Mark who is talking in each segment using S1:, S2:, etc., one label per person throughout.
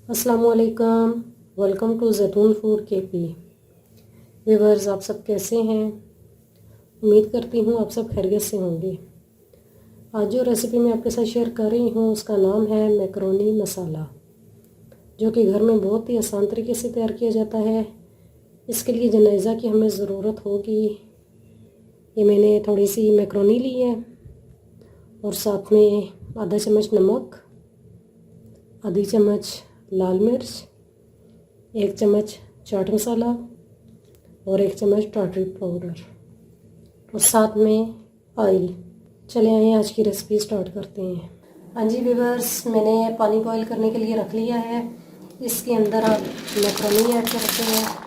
S1: अस्सलामुअलैकुम, welcome to ज़ैतून food KP. Viewers, आप सब कैसे हैं? उम्मीद करती हूँ आप सब खैरियत से होंगे। आज जो रेसिपी मैं आपके साथ शेयर कर रही हूँ उसका नाम है मैकरोनी मसाला, जो कि घर में बहुत ही आसान तरीके से तैयार किया जाता है। इसके लिए जिन अज़ा की हमें ज़रूरत होगी, ये मैंने थोड़ी सी मैकरोनी ली है और साथ में आधा चम्मच नमक, आधी चम्मच लाल मिर्च, 1 चम्मच चाट मसाला और 1 चम्मच टाटरी पाउडर और साथ में ऑयल। चले आइए आज की रेसिपी स्टार्ट करते हैं। हाँ जी व्यूअर्स, मैंने पानी बॉईल करने के लिए रख लिया है। इसके अंदर आप मैकरोनी ऐड करते हैं।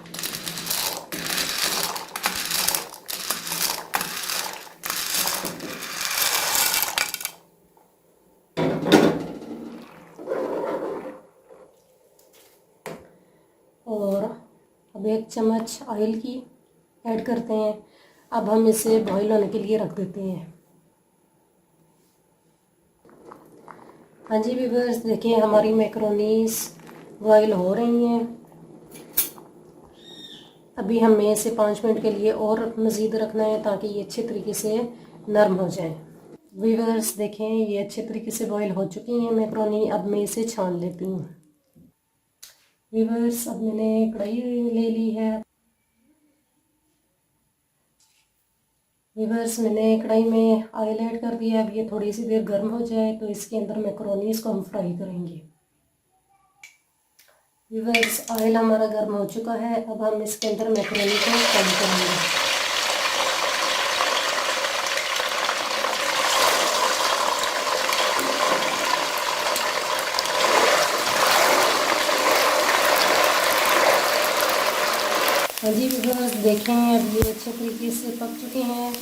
S1: और अब 1 चम्मच ऑयल की ऐड करते हैं। अब हम इसे बॉईल होने के लिए रख देते हैं। हाँ जी व्यूअर्स, देखिए हमारी मैकरोनीज बॉईल हो रही हैं। अभी हमें इसे 5 मिनट के लिए और मज़ीद रखना है ताकि ये अच्छे तरीके से नरम हो जाए। व्यूअर्स देखें, ये अच्छे तरीके से बॉईल हो चुकी हैं मैकरोनी। अब मैं इसे छान लेती हूँ। व्यूअर्स, अब मैंने कढ़ाई ले ली है। व्यूअर्स, मैंने कढ़ाई में ऑयल ऐड कर दिया। अब ये थोड़ी सी देर गर्म हो जाए तो इसके अंदर मैकरोनीज को हम फ्राई करेंगे। व्यूअर्स, ऑयल हमारा गर्म हो चुका है। अब हम इसके अंदर मैकरोनी को फ्राई करेंगे। हाँ जी व्यूअर्स, देखें अब ये अच्छे तरीके से पक चुके हैं।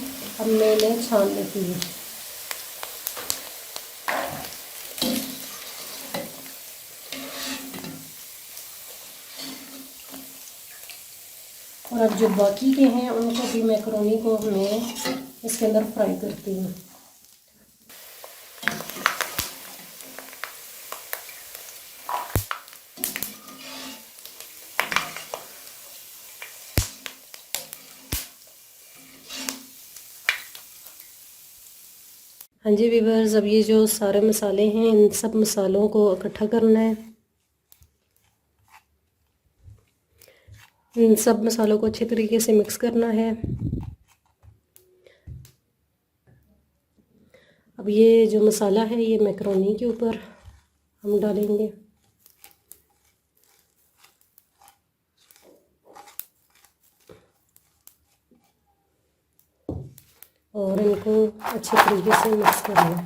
S1: अब मैं इन्हें छान लेती हूँ। और अब जो बाकी के हैं उनको भी मैकरोनी को मैं इसके अंदर फ्राई करती हूँ। हाँ जी व्यूअर्स, अब ये जो सारे मसाले हैं इन सब मसालों को इकट्ठा करना है। इन सब मसालों को अच्छे तरीके से मिक्स करना है। अब ये जो मसाला है ये मैकरोनी के ऊपर हम डालेंगे और इनको अच्छे तरीके से मिक्स करना है।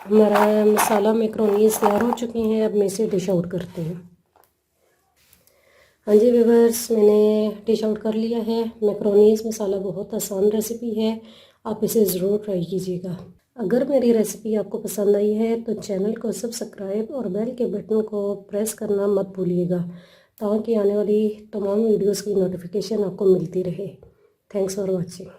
S1: हमारा मसाला मैकरोनीज तैयार हो चुके हैं। अब मैं इसे डिश आउट करती हूँ। हाँ जी व्यूअर्स, मैंने डिश आउट कर लिया है। मैकरोनीज मसाला बहुत आसान रेसिपी है, आप इसे ज़रूर ट्राई कीजिएगा। अगर मेरी रेसिपी आपको पसंद आई है तो चैनल को सब्सक्राइब और बेल के बटन को प्रेस करना मत भूलिएगा ताकि आने वाली तमाम वीडियोस की नोटिफिकेशन आपको मिलती रहे। Thanks for watching.